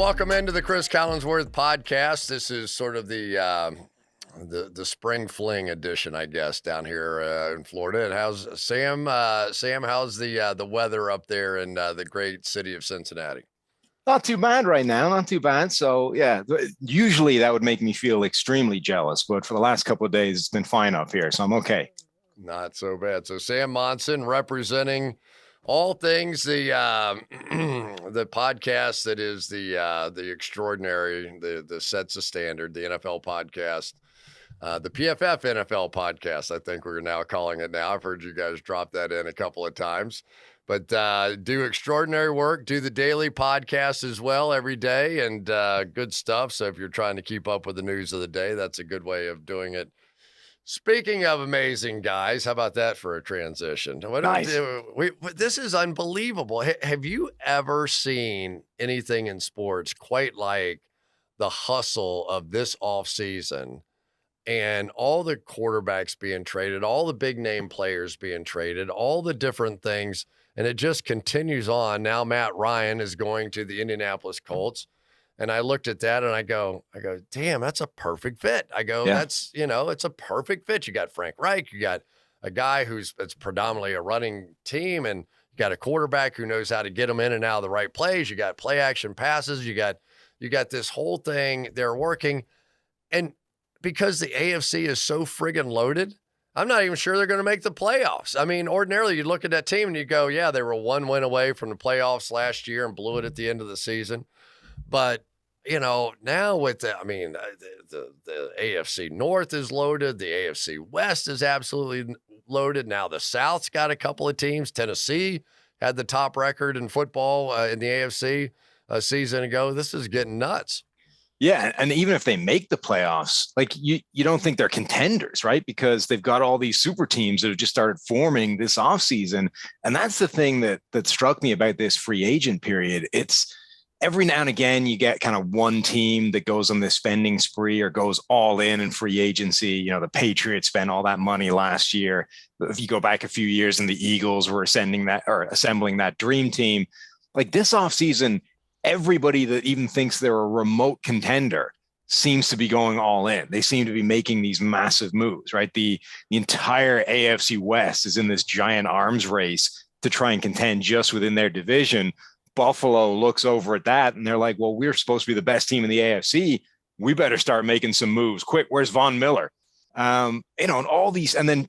welcome into the Cris Collinsworth podcast. This is sort of the spring fling edition, I guess, down here in Florida. And how's Sam? Sam, how's the weather up there in the great city of Cincinnati? Not too bad right now, not too bad. So yeah, usually that would make me feel extremely jealous, but for the last couple of days, it's been fine up here, so I'm okay. Not so bad. So Sam Monson representing all things the the podcast that is the extraordinary, the sets a standard, the NFL podcast, the PFF NFL podcast. I think we're now calling it now. I've heard you guys drop that in a couple of times. But do extraordinary work, do the daily podcast as well every day, and good stuff. So if you're trying to keep up with the news of the day, that's a good way of doing it. Speaking of amazing guys, how about that for a transition? Nice. This is unbelievable. Have you ever seen anything in sports quite like the hustle of this offseason and all the quarterbacks being traded, all the big name players being traded, all the different things? And it just continues on. Now Matt Ryan is going to the Indianapolis Colts. And I looked at that and I go, damn, that's a perfect fit. I go, That's, it's a perfect fit. You got Frank Reich. You got a guy it's predominantly a running team, and you got a quarterback who knows how to get them in and out of the right plays. You got play action passes. You got this whole thing. They're working. And because the AFC is so friggin' loaded, I'm not even sure they're going to make the playoffs. I mean, ordinarily you look at that team and you go, yeah, they were one win away from the playoffs last year and blew it at the end of the season. But, now with the AFC North is loaded. The AFC West is absolutely loaded. Now the South's got a couple of teams. Tennessee had the top record in football in the AFC a season ago. This is getting nuts. Yeah, and even if they make the playoffs, like you don't think they're contenders, right? Because they've got all these super teams that have just started forming this offseason. And that's the thing that struck me about this free agent period. It's every now and again you get kind of one team that goes on this spending spree or goes all in free agency. The Patriots spent all that money last year. If you go back a few years and the Eagles were assembling that dream team, like this offseason, everybody that even thinks they're a remote contender seems to be going all in. They seem to be making these massive moves, right? The entire AFC West is in this giant arms race to try and contend just within their division. Buffalo looks over at that and they're like, well, we're supposed to be the best team in the AFC. We better start making some moves quick. Where's Von Miller? And all these, and then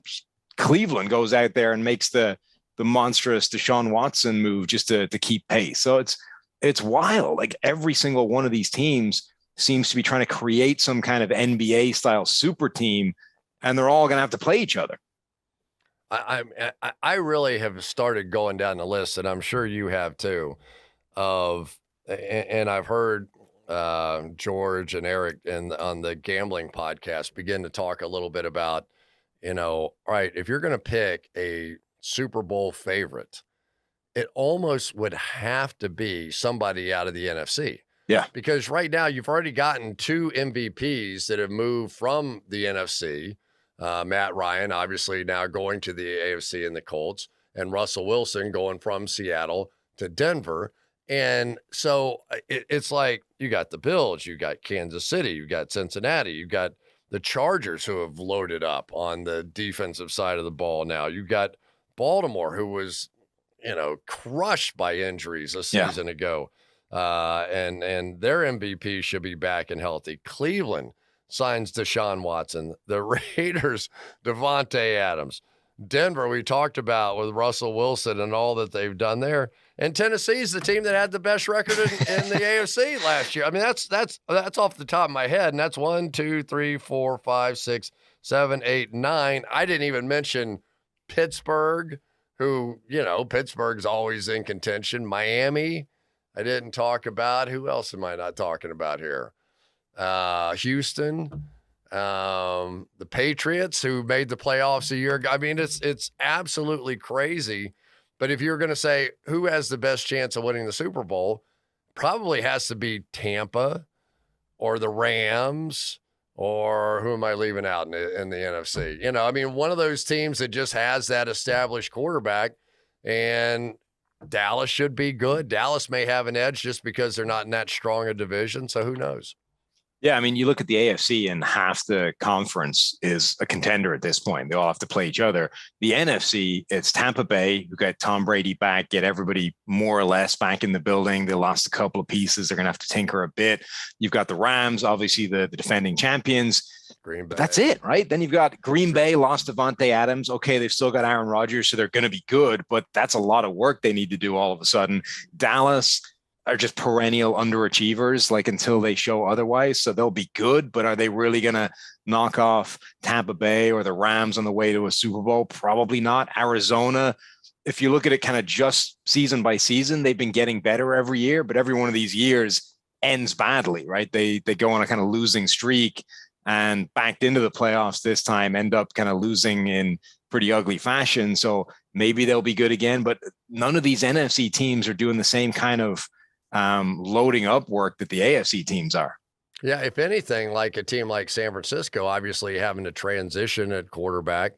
Cleveland goes out there and makes the monstrous Deshaun Watson move just to keep pace. So it's wild. Like every single one of these teams seems to be trying to create some kind of NBA style super team, and they're all going to have to play each other. I really have started going down the list, and I'm sure you have too, and I've heard George and Eric on the gambling podcast begin to talk a little bit about, all right, if you're going to pick a Super Bowl favorite, it almost would have to be somebody out of the NFC. Yeah. Because right now you've already gotten two MVPs that have moved from the NFC. Matt Ryan, obviously now going to the AFC and the Colts, and Russell Wilson going from Seattle to Denver. And so it's like you got the Bills, you got Kansas City, you got Cincinnati, you got the Chargers who have loaded up on the defensive side of the ball now. You got Baltimore, who was crushed by injuries a season ago. And their MVP should be back and healthy. Cleveland signs Deshaun Watson. The Raiders, Devontae Adams. Denver, we talked about with Russell Wilson and all that they've done there. And Tennessee's the team that had the best record in the AFC last year. I mean, that's off the top of my head. And that's 1, 2, 3, 4, 5, 6, 7, 8, 9. I didn't even mention Pittsburgh, who, Pittsburgh's always in contention. Miami, I didn't talk about. Who else am I not talking about here? Houston, the Patriots, who made the playoffs a year ago. I mean, it's absolutely crazy. But if you're going to say who has the best chance of winning the Super Bowl, probably has to be Tampa or the Rams. Or who am I leaving out in the NFC? One of those teams that just has that established quarterback. And Dallas should be good. Dallas may have an edge just because they're not in that strong a division. So who knows? Yeah, I mean, you look at the AFC and half the conference is a contender at this point. They all have to play each other. The NFC, it's Tampa Bay, who got Tom Brady back, get everybody more or less back in the building. They lost a couple of pieces. They're going to have to tinker a bit. You've got the Rams, obviously the defending champions. Green Bay. But that's it, right? Then you've got Green Bay, lost Devontae Adams. Okay, they've still got Aaron Rodgers, so they're going to be good, but that's a lot of work they need to do all of a sudden. Dallas are just perennial underachievers, like until they show otherwise. So they'll be good, but are they really going to knock off Tampa Bay or the Rams on the way to a Super Bowl? Probably not. Arizona, if you look at it kind of just season by season, they've been getting better every year, but every one of these years ends badly, right? They go on a kind of losing streak and backed into the playoffs this time, end up kind of losing in pretty ugly fashion. So maybe they'll be good again, but none of these NFC teams are doing the same kind of loading up work that the AFC teams are. Yeah, if anything, like a team like San Francisco, obviously having to transition at quarterback.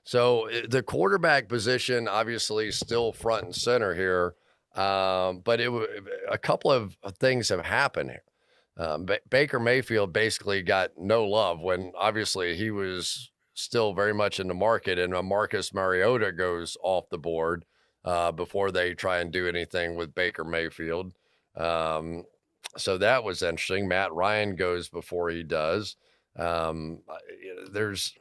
So the quarterback position, obviously, still front and center here. But a couple of things have happened here. Baker Mayfield basically got no love when obviously he was still very much in the market, and Marcus Mariota goes off the board before they try and do anything with Baker Mayfield. So that was interesting. Matt Ryan goes before he does. There's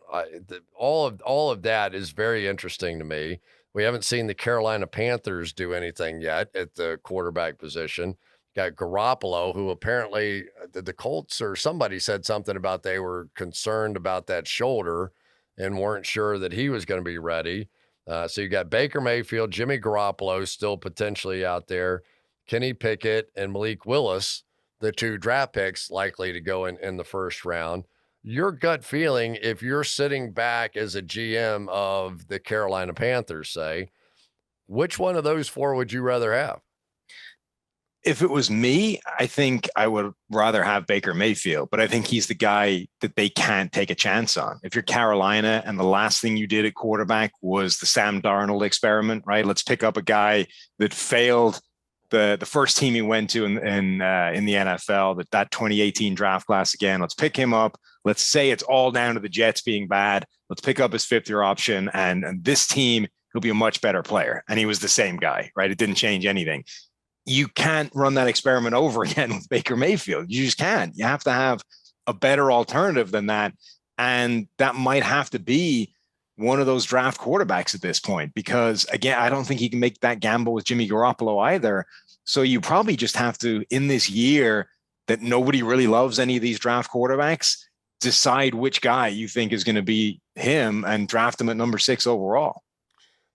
all of that is very interesting to me. We haven't seen the Carolina Panthers do anything yet at the quarterback position. Got Garoppolo, who apparently the Colts or somebody said something about they were concerned about that shoulder and weren't sure that he was going to be ready. So you got Baker Mayfield, Jimmy Garoppolo still potentially out there, Kenny Pickett and Malik Willis, the two draft picks likely to go in the first round. Your gut feeling, if you're sitting back as a GM of the Carolina Panthers, say, which one of those four would you rather have? If it was me, I think I would rather have Baker Mayfield, but I think he's the guy that they can't take a chance on. If you're Carolina and the last thing you did at quarterback was the Sam Darnold experiment, right? Let's pick up a guy that failed the first team he went to in the NFL, that 2018 draft class again. Let's pick him up. Let's say it's all down to the Jets being bad. Let's pick up his fifth-year option, and this team, he'll be a much better player. And he was the same guy, right? It didn't change anything. You can't run that experiment over again with Baker Mayfield. You just can't. You have to have a better alternative than that. And that might have to be one of those draft quarterbacks at this point, because again, I don't think he can make that gamble with Jimmy Garoppolo either. So you probably just have to, in this year that nobody really loves any of these draft quarterbacks, decide which guy you think is going to be him and draft him at number 6 overall.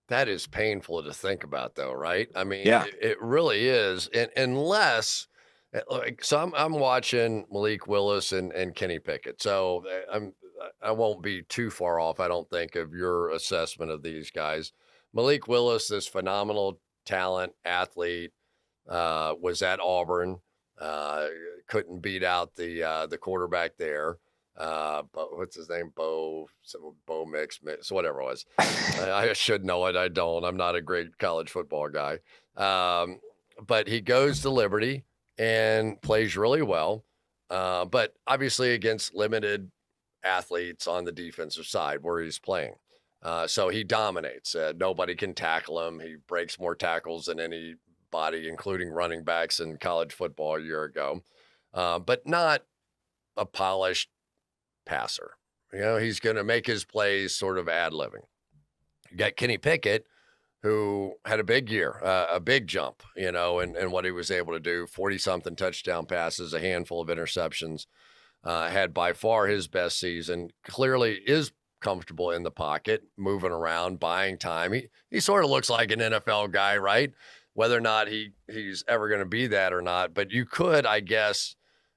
That is painful to think about, though, right? I mean, yeah, it really is. And unless, so I'm watching Malik Willis and Kenny Pickett. So I won't be too far off, I don't think, of your assessment of these guys. Malik Willis, this phenomenal talent, athlete, was at Auburn, couldn't beat out the quarterback there. But what's his name? Bo Mix, whatever it was. I should know it. I don't. I'm not a great college football guy. But he goes to Liberty and plays really well. But obviously against limited athletes on the defensive side where he's playing. So he dominates. Nobody can tackle him. He breaks more tackles than anybody, including running backs in college football a year ago. But not a polished passer. You know, he's going to make his plays sort of ad-libbing. You got Kenny Pickett, who had a big year, a big jump, you know, and what he was able to do, 40-something touchdown passes, a handful of interceptions, had by far his best season, clearly is comfortable in the pocket, moving around, buying time. He sort of looks like an NFL guy, right? Whether or not he's ever going to be that or not. But you could, I guess,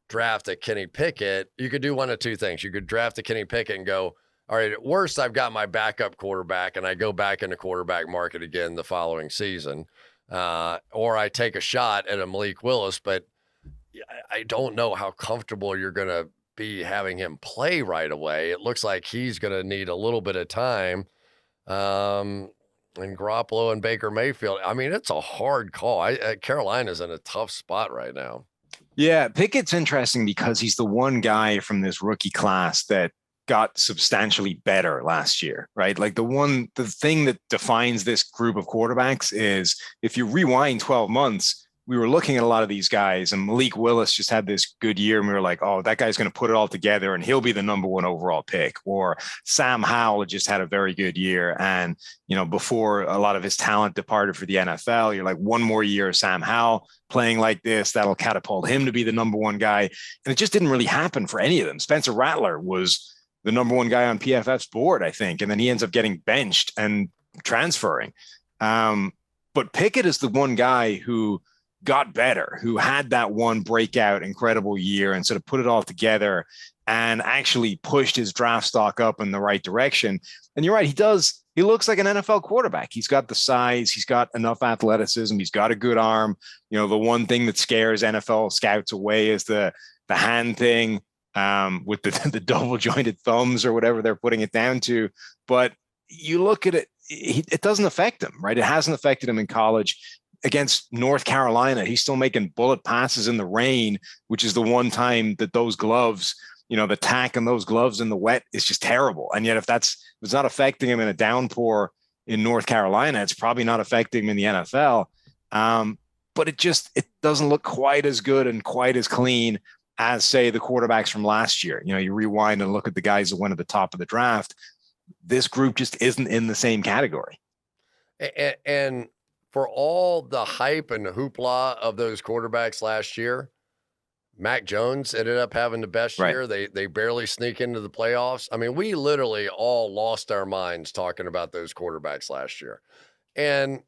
draft a Kenny Pickett. You could do one of two things. You could draft a Kenny Pickett and go, all right, at worst, I've got my backup quarterback, and I go back in the quarterback market again the following season. Or I take a shot at a Malik Willis, but I don't know how comfortable you're going to be having him play right away. It looks like he's going to need a little bit of time. And Garoppolo and Baker Mayfield. I mean, it's a hard call. Carolina's in a tough spot right now. Yeah, Pickett's interesting because he's the one guy from this rookie class that got substantially better last year, right? Like the thing that defines this group of quarterbacks is if you rewind 12 months, we were looking at a lot of these guys, and Malik Willis just had this good year, and we were like, oh, that guy's going to put it all together and he'll be the number one overall pick. Or Sam Howell just had a very good year. And, before a lot of his talent departed for the NFL, you're like, one more year of Sam Howell playing like this, that'll catapult him to be the number one guy. And it just didn't really happen for any of them. Spencer Rattler was the number one guy on PFF's board, I think. And then he ends up getting benched and transferring. But Pickett is the one guy who got better, who had that one breakout incredible year and sort of put it all together and actually pushed his draft stock up in the right direction. And you're right, he looks like an NFL quarterback. He's got the size, he's got enough athleticism, he's got a good arm. The one thing that scares NFL scouts away is the hand thing with the double jointed thumbs or whatever they're putting it down to. But you look at it, it doesn't affect him, right? It hasn't affected him in college. Against North Carolina, he's still making bullet passes in the rain, which is the one time that those gloves, the tack on those gloves in the wet is just terrible. And yet if it's not affecting him in a downpour in North Carolina, it's probably not affecting him in the NFL. But it doesn't look quite as good and quite as clean as, say, the quarterbacks from last year. You rewind and look at the guys that went at the top of the draft. This group just isn't in the same category. And for all the hype and the hoopla of those quarterbacks last year, Mac Jones ended up having the best year. They barely sneak into the playoffs. I mean, we literally all lost our minds talking about those quarterbacks last year. And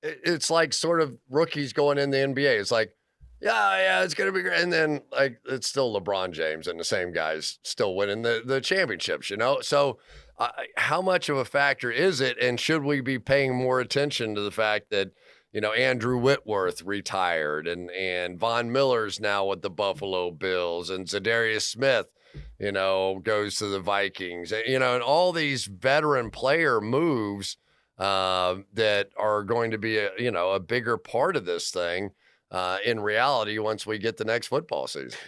it's like sort of rookies going in the NBA. It's like, yeah, it's going to be great. And then it's still LeBron James and the same guys still winning the championships, So how much of a factor is it? And should we be paying more attention to the fact that, Andrew Whitworth retired and Von Miller's now with the Buffalo Bills and Zadarius Smith, goes to the Vikings, and all these veteran player moves that are going to be a bigger part of this thing in reality once we get the next football season.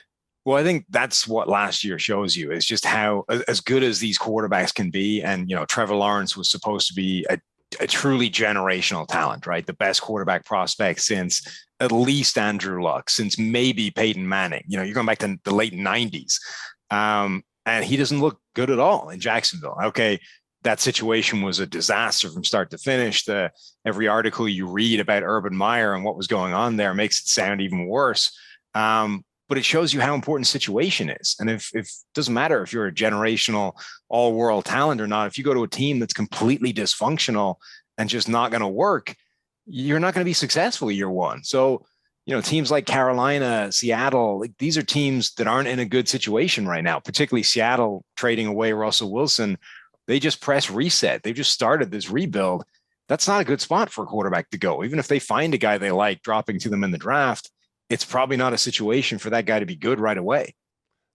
Well, I think that's what last year shows you is just how as good as these quarterbacks can be. And, Trevor Lawrence was supposed to be a truly generational talent, right? The best quarterback prospect since at least Andrew Luck, since maybe Peyton Manning. You're going back to the late 90s. And he doesn't look good at all in Jacksonville. Okay, that situation was a disaster from start to finish. Every article you read about Urban Meyer and what was going on there makes it sound even worse. But it shows you how important the situation is. And if it doesn't matter if you're a generational all-world talent or not, if you go to a team that's completely dysfunctional and just not going to work, you're not going to be successful year one. So, teams like Carolina, Seattle, these are teams that aren't in a good situation right now, particularly Seattle trading away Russell Wilson. They just press reset. They've just started this rebuild. That's not a good spot for a quarterback to go. Even if they find a guy they like dropping to them in the draft, it's probably not a situation for that guy to be good right away.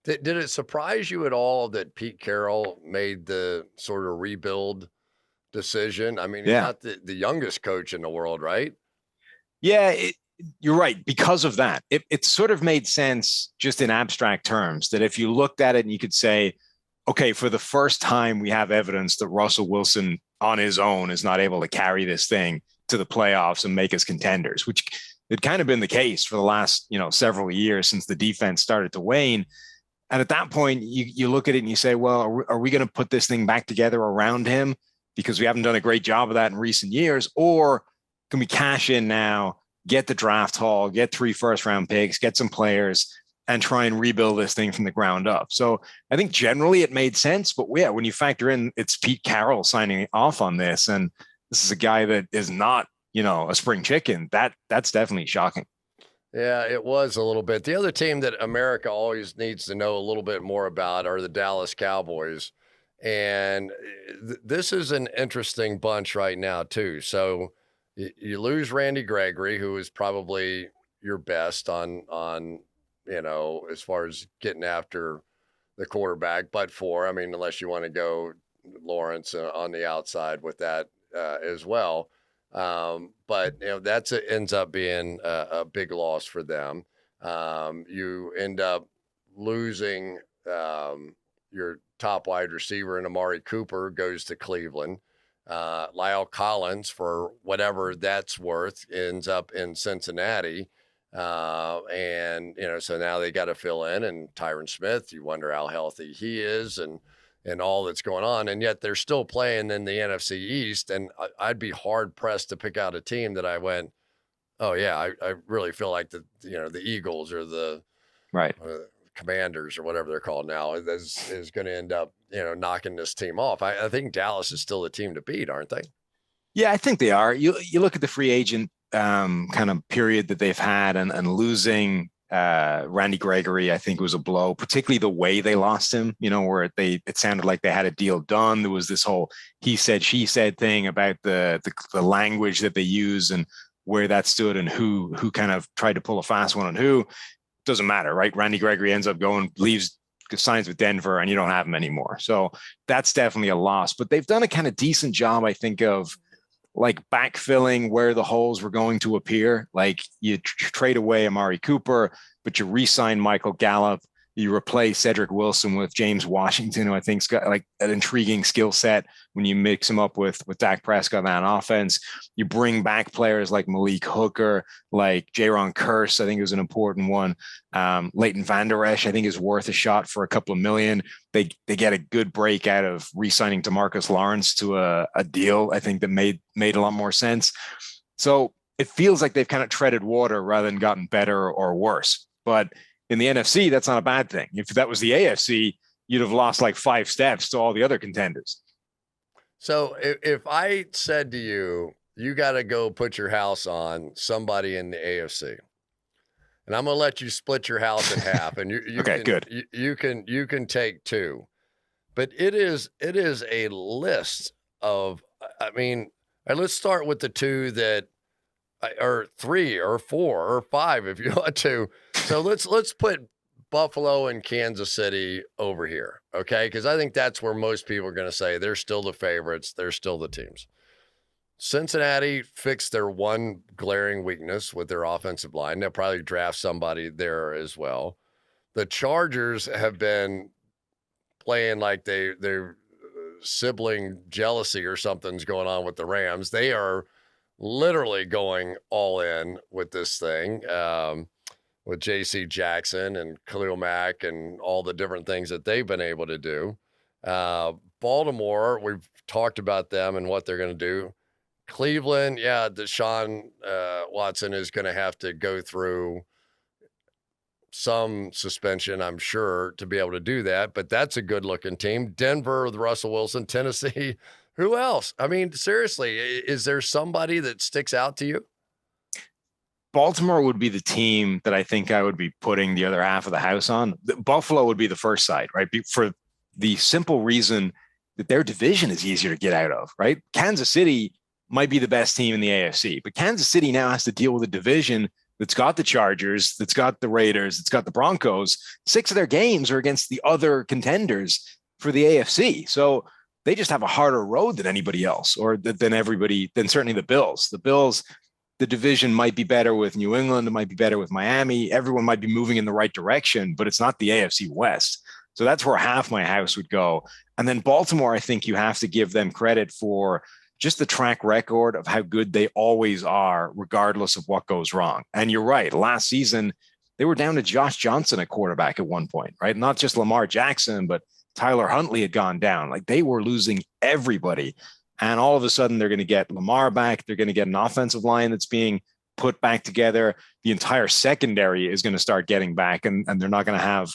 Did it surprise you at all that Pete Carroll made the sort of rebuild decision? I mean, he's not the youngest coach in the world, right? Yeah, you're right. Because of that, it sort of made sense just in abstract terms that if you looked at it and you could say, okay, for the first time, we have evidence that Russell Wilson on his own is not able to carry this thing to the playoffs and make us contenders, which had kind of been the case for the last, several years since the defense started to wane. And at that point, you look at it and you say, well, are we going to put this thing back together around him because we haven't done a great job of that in recent years? Or can we cash in now, get the draft haul, get 3 first-round picks, get some players, and try and rebuild this thing from the ground up? So I think generally it made sense. But yeah, when you factor in it's Pete Carroll signing off on this, and this is a guy that is not, a spring chicken, that's definitely shocking. Yeah, it was a little bit. The other team that America always needs to know a little bit more about are the Dallas Cowboys. And this is an interesting bunch right now, too. So you lose Randy Gregory, who is probably your best on as far as getting after the quarterback, unless you want to go Lawrence on the outside with that as well. But that's ends up being a big loss for them. You end up losing your top wide receiver in Amari Cooper goes to Cleveland. Lyle Collins, for whatever that's worth, ends up in Cincinnati. And so now they got to fill in, and Tyron Smith, you wonder how healthy he is and all that's going on. And yet they're still playing in the NFC East. And I'd be hard pressed to pick out a team that I went, oh yeah, I really feel like the Eagles or the Right. Commanders or whatever they're called now is going to end up, knocking this team off. I think Dallas is still the team to beat, aren't they? Yeah, I think they are. You look at the free agent kind of period that they've had, and losing Randy Gregory, I think was a blow, particularly the way they lost him, where it sounded like they had a deal done. There was this whole he said, she said thing about the language that they use and where that stood and who kind of tried to pull a fast one on who. Doesn't matter, right? Randy Gregory ends up leaves, signs with Denver, and you don't have him anymore. So that's definitely a loss. But they've done a kind of decent job, I think, of like backfilling where the holes were going to appear. Like you trade away Amari Cooper, but you re-sign Michael Gallup. You replace Cedric Wilson with James Washington, who I think's got like an intriguing skill set when you mix him up with Dak Prescott on offense. You bring back players like Malik Hooker, like Jaron Kearse, I think is an important one. Leighton Vander Esch, I think, is worth a shot for a couple of million. They get a good break out of re-signing DeMarcus Lawrence to a deal, I think, that made a lot more sense. So it feels like they've kind of treaded water rather than gotten better or worse. But in the NFC, that's not a bad thing. If that was the AFC, you'd have lost like 5 steps to all the other contenders. So if I said to you, you got to go put your house on somebody in the AFC, and I'm going to let you split your house in half, and you okay, good. You can take 2, but it is a list of. I mean, let's start with the 2 that, or 3 or 4 or 5 if you want to. So let's put Buffalo and Kansas City over here, okay? Because I think that's where most people are going to say they're still the favorites. They're still the teams. Cincinnati fixed their one glaring weakness with their offensive line. They'll probably draft somebody there as well. The Chargers have been playing like they're sibling jealousy or something's going on with the Rams. They are literally going all in with this thing. With J.C. Jackson and Khalil Mack and all the different things that they've been able to do. Baltimore, we've talked about them and what they're going to do. Cleveland, yeah, Deshaun Watson is going to have to go through some suspension, I'm sure, to be able to do that, but that's a good-looking team. Denver with Russell Wilson, Tennessee, who else? I mean, seriously, is there somebody that sticks out to you? Baltimore would be the team that I think I would be putting the other half of the house on. Buffalo would be the first side, right? For the simple reason that their division is easier to get out of, right? Kansas City might be the best team in the AFC, but Kansas City now has to deal with a division that's got the Chargers, that's got the Raiders, that's got the Broncos. 6 of their games are against the other contenders for the AFC. So they just have a harder road than anybody else, or than certainly the Bills. The Bills, the division might be better with New England. It might be better with Miami. Everyone might be moving in the right direction, but it's not the AFC West. So that's where half my house would go. And then Baltimore, I think you have to give them credit for just the track record of how good they always are, regardless of what goes wrong. And you're right. Last season, they were down to Josh Johnson at quarterback at one point, right? Not just Lamar Jackson, but Tyler Huntley had gone down. Like they were losing everybody. And all of a sudden, they're going to get Lamar back. They're going to get an offensive line that's being put back together. The entire secondary is going to start getting back, and they're not going to have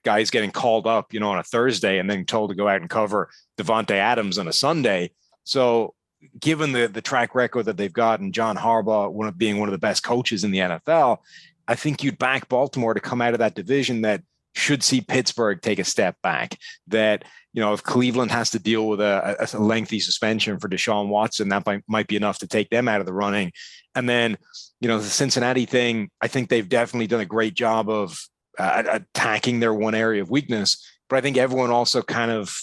guys getting called up, on a Thursday and then told to go out and cover Devontae Adams on a Sunday. So given the track record that they've got, and John Harbaugh being one of the best coaches in the NFL, I think you'd back Baltimore to come out of that division that should see Pittsburgh take a step back. That, if Cleveland has to deal with a lengthy suspension for Deshaun Watson, that might be enough to take them out of the running. And then, the Cincinnati thing, I think they've definitely done a great job of attacking their one area of weakness. But I think everyone also kind of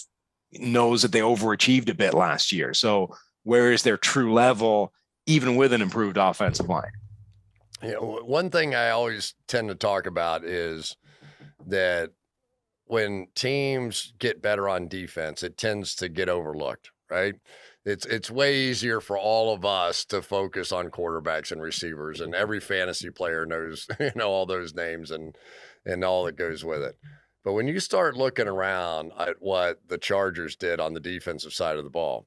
knows that they overachieved a bit last year. So where is their true level, even with an improved offensive line? One thing I always tend to talk about is that when teams get better on defense, it tends to get overlooked, right? It's way easier for all of us to focus on quarterbacks and receivers, and every fantasy player knows, all those names and all that goes with it. But when you start looking around at what the Chargers did on the defensive side of the ball,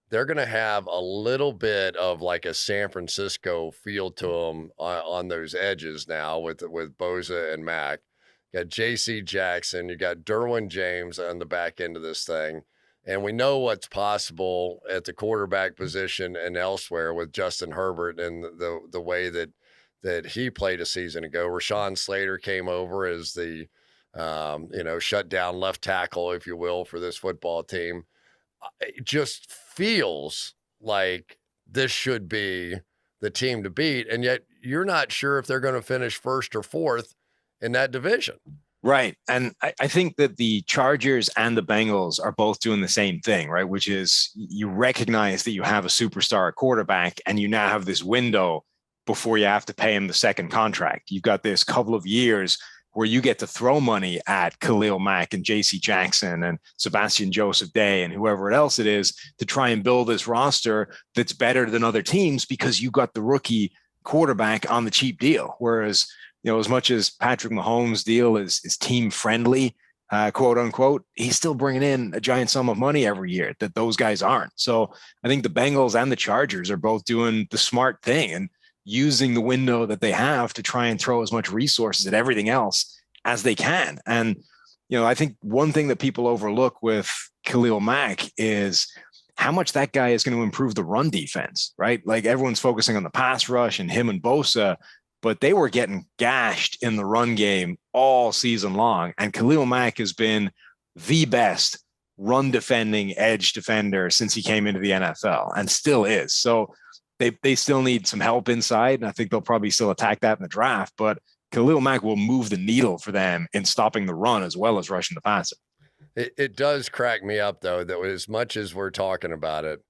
they're going to have a little bit of like a San Francisco feel to them on those edges now with Bosa and Mack. You got J.C. Jackson, you got Derwin James on the back end of this thing. And we know what's possible at the quarterback position and elsewhere with Justin Herbert and the way that he played a season ago. Rashawn Slater came over as the shut down left tackle, if you will, for this football team. It just feels like this should be the team to beat, and yet you're not sure if they're going to finish first or fourth in that division. Right. And I think that the Chargers and the Bengals are both doing the same thing, right? Which is you recognize that you have a superstar quarterback and you now have this window before you have to pay him the second contract. You've got this couple of years where you get to throw money at Khalil Mack and J.C. Jackson and Sebastian Joseph Day and whoever else it is to try and build this roster that's better than other teams because you got the rookie quarterback on the cheap deal. Whereas, as much as Patrick Mahomes' deal is team friendly, quote unquote, he's still bringing in a giant sum of money every year that those guys aren't. So I think the Bengals and the Chargers are both doing the smart thing and using the window that they have to try and throw as much resources at everything else as they can. And, I think one thing that people overlook with Khalil Mack is how much that guy is going to improve the run defense, right? Like everyone's focusing on the pass rush and him and Bosa, but they were getting gashed in the run game all season long. And Khalil Mack has been the best run defending edge defender since he came into the NFL and still is. So they still need some help inside. And I think they'll probably still attack that in the draft, but Khalil Mack will move the needle for them in stopping the run as well as rushing the passer. It does crack me up, though, that as much as we're talking about it,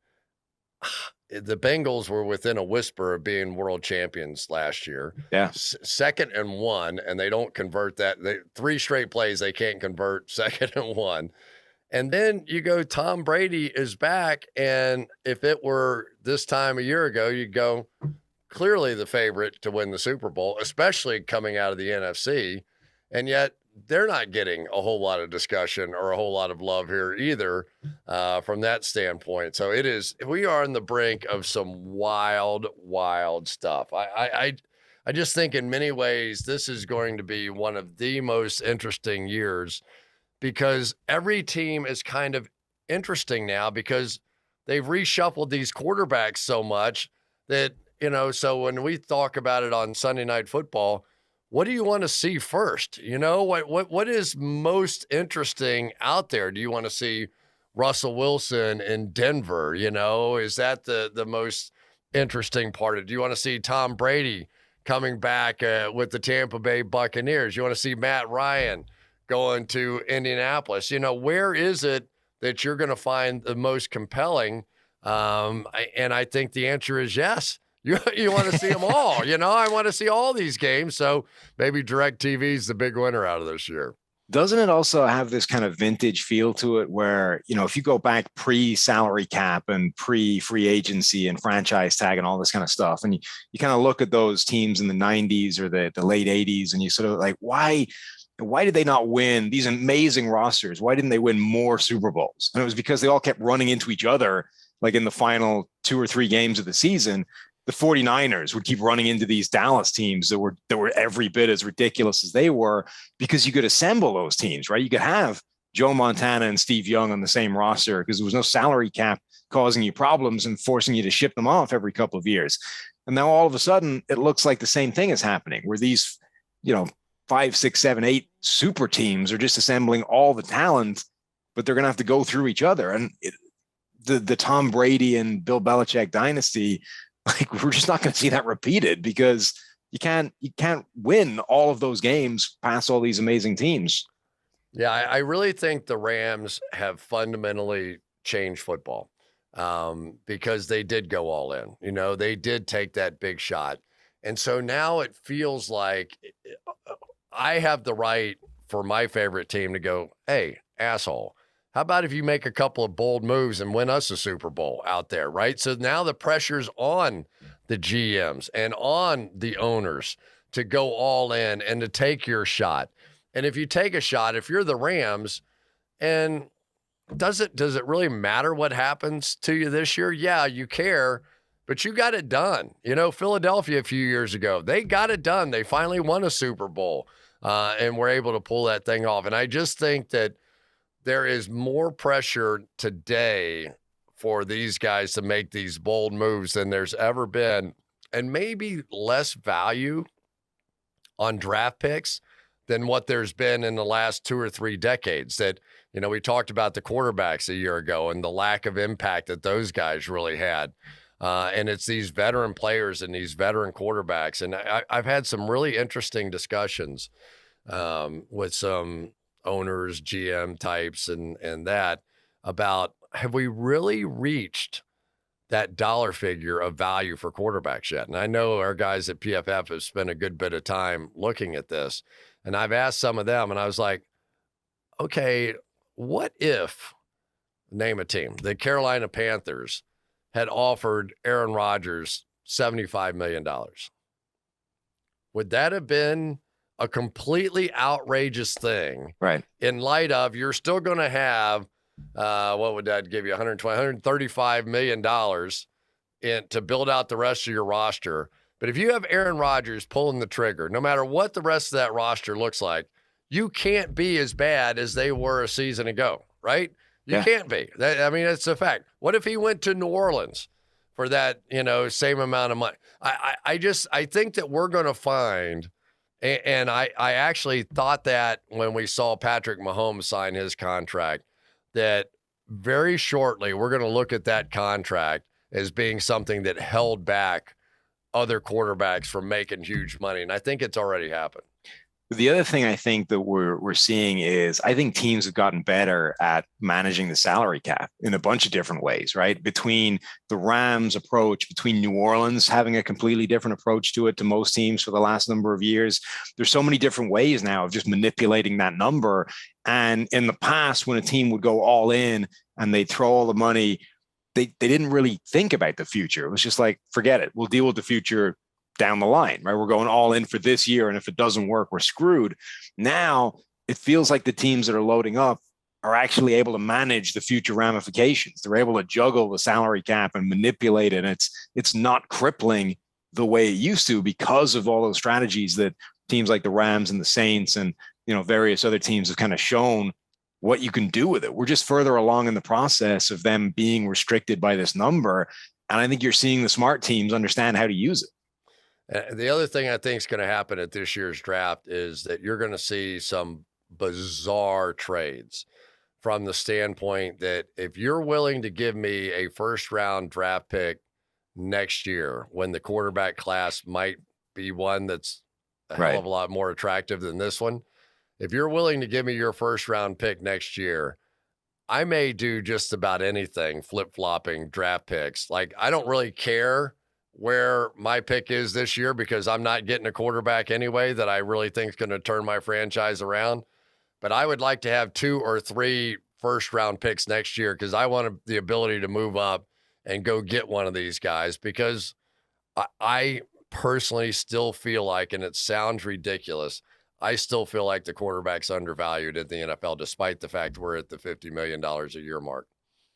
the Bengals were within a whisper of being world champions last year. Yeah. 2nd and 1, and they don't convert that. 3 straight plays they can't convert 2nd and 1. And then you go, Tom Brady is back, and if it were this time a year ago, you'd go, clearly the favorite to win the Super Bowl, especially coming out of the NFC. And yet they're not getting a whole lot of discussion or a whole lot of love here either from that standpoint. So we are on the brink of some wild, wild stuff. I just think in many ways, this is going to be one of the most interesting years because every team is kind of interesting now because they've reshuffled these quarterbacks so much that, so when we talk about it on Sunday Night Football, what do you want to see first? What is most interesting out there? Do you want to see Russell Wilson in Denver? Is that the most interesting part of it? Do you want to see Tom Brady coming back with the Tampa Bay Buccaneers? You want to see Matt Ryan going to Indianapolis? Where is it that you're going to find the most compelling? And I think the answer is yes. You want to see them all. I want to see all these games. So maybe DirecTV is the big winner out of this year. Doesn't it also have this kind of vintage feel to it where, if you go back pre-salary cap and pre-free agency and franchise tag and all this kind of stuff, and you kind of look at those teams in the 90s or the late 80s and you sort of like, why did they not win these amazing rosters? Why didn't they win more Super Bowls? And it was because they all kept running into each other, like in the final 2 or 3 games of the season. The 49ers would keep running into these Dallas teams that were every bit as ridiculous as they were because you could assemble those teams, right? You could have Joe Montana and Steve Young on the same roster because there was no salary cap causing you problems and forcing you to ship them off every couple of years. And now all of a sudden it looks like the same thing is happening where these, 5, 6, 7, 8 super teams are just assembling all the talent, but they're going to have to go through each other. And the Tom Brady and Bill Belichick dynasty, like we're just not going to see that repeated because you can't win all of those games past all these amazing teams. Yeah, I really think the Rams have fundamentally changed football. because they did go all in. They did take that big shot. And so now it feels like I have the right for my favorite team to go, hey, asshole, how about if you make a couple of bold moves and win us a Super Bowl out there, right? So now the pressure's on the GMs and on the owners to go all in and to take your shot. And if you take a shot, if you're the Rams, and does it really matter what happens to you this year? Yeah, you care, but you got it done. Philadelphia a few years ago, they got it done. They finally won a Super Bowl and were able to pull that thing off. And I just think that there is more pressure today for these guys to make these bold moves than there's ever been, and maybe less value on draft picks than what there's been in the last 2 or 3 decades. That, we talked about the quarterbacks a year ago and the lack of impact that those guys really had. And it's these veteran players and these veteran quarterbacks. And I've had some really interesting discussions with some owners, GM types, and that about, have we really reached that dollar figure of value for quarterbacks yet? And I know our guys at PFF have spent a good bit of time looking at this. And I've asked some of them, and I was like, okay, what if, name a team, the Carolina Panthers had offered Aaron Rodgers $75 million? Would that have been a completely outrageous thing? Right. In light of, you're still going to have, what would that give you? $135 million to build out the rest of your roster. But if you have Aaron Rodgers pulling the trigger, no matter what the rest of that roster looks like, you can't be as bad as they were a season ago, right? You can't be. It's a fact. What if he went to New Orleans for that, same amount of money? I think that we're going to find, and I actually thought that when we saw Patrick Mahomes sign his contract, that very shortly we're going to look at that contract as being something that held back other quarterbacks from making huge money. And I think it's already happened. The other thing I think that we're seeing is, I think teams have gotten better at managing the salary cap in a bunch of different ways, right? Between the Rams approach, between New Orleans having a completely different approach to it to most teams for the last number of years. There's so many different ways now of just manipulating that number. And in the past, when a team would go all in and they'd throw all the money, they didn't really think about the future. It was just like, forget it. We'll deal with the future down the line, right? We're going all in for this year. And if it doesn't work, we're screwed. Now it feels like the teams that are loading up are actually able to manage the future ramifications. They're able to juggle the salary cap and manipulate it. And it's not crippling the way it used to, because of all those strategies that teams like the Rams and the Saints and, various other teams have kind of shown what you can do with it. We're just further along in the process of them being restricted by this number. And I think you're seeing the smart teams understand how to use it. The other thing I think is going to happen at this year's draft is that you're going to see some bizarre trades, from the standpoint that if you're willing to give me a first-round draft pick next year, when the quarterback class might be one that's a hell of a lot more attractive than this one, if you're willing to give me your first-round pick next year, I may do just about anything flip-flopping draft picks. Like, I don't really care where my pick is this year, because I'm not getting a quarterback anyway that I really think is going to turn my franchise around. But I would like to have 2 or 3 first-round picks next year, because I want the ability to move up and go get one of these guys, because I personally still feel like, and it sounds ridiculous, I still feel like the quarterback's undervalued in the NFL, despite the fact we're at the $50 million a year mark.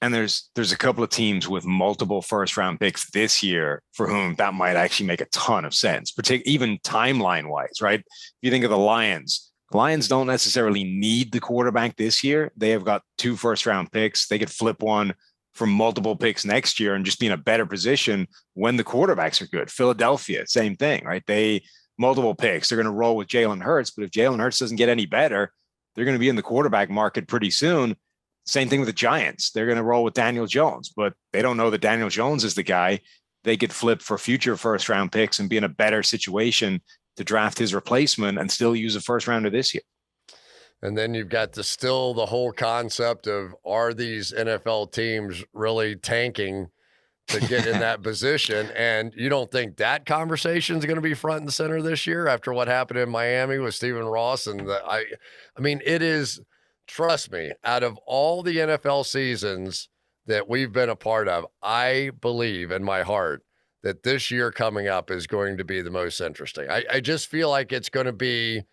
And there's a couple of teams with multiple first round picks this year for whom that might actually make a ton of sense, even timeline wise, right? If you think of the Lions don't necessarily need the quarterback this year. They have got 2 first round picks. They could flip one for multiple picks next year and just be in a better position when the quarterbacks are good. Philadelphia, same thing, right? They multiple picks. They're going to roll with Jalen Hurts, but if Jalen Hurts doesn't get any better, they're going to be in the quarterback market pretty soon. Same thing with the Giants. They're going to roll with Daniel Jones, but they don't know that Daniel Jones is the guy. They could flip for future first round picks and be in a better situation to draft his replacement and still use a first rounder this year. And then you've got the whole concept of, are these NFL teams really tanking to get in that position? And you don't think that conversation is going to be front and center this year after what happened in Miami with Stephen Ross? And I mean, it is, trust me, out of all the NFL seasons that we've been a part of, I believe in my heart that this year coming up is going to be the most interesting. I just feel like it's going to be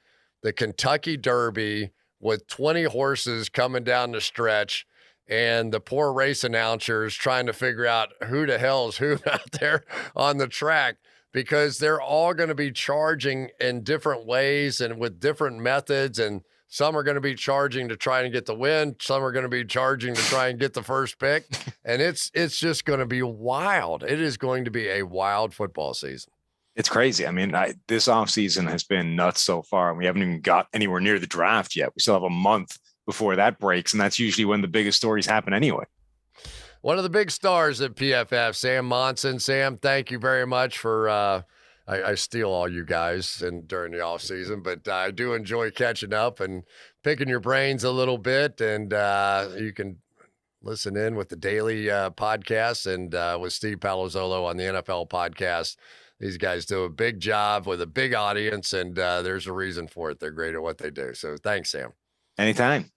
the Kentucky Derby with 20 horses coming down the stretch and the poor race announcers trying to figure out who the hell is who out there on the track, because they're all going to be charging in different ways and with different methods. And some are going to be charging to try and get the win. Some are going to be charging to try and get the first pick. And it's just going to be wild. It is going to be a wild football season. It's crazy. I mean, this offseason has been nuts so far, and we haven't even got anywhere near the draft yet. We still have a month before that breaks, and that's usually when the biggest stories happen anyway. One of the big stars at PFF, Sam Monson. Sam, thank you very much for I steal all you guys during the off season, but I do enjoy catching up and picking your brains a little bit. And you can listen in with the daily podcast and with Steve Palazzolo on the NFL podcast. These guys do a big job with a big audience, and there's a reason for it. They're great at what they do. So thanks, Sam. Anytime.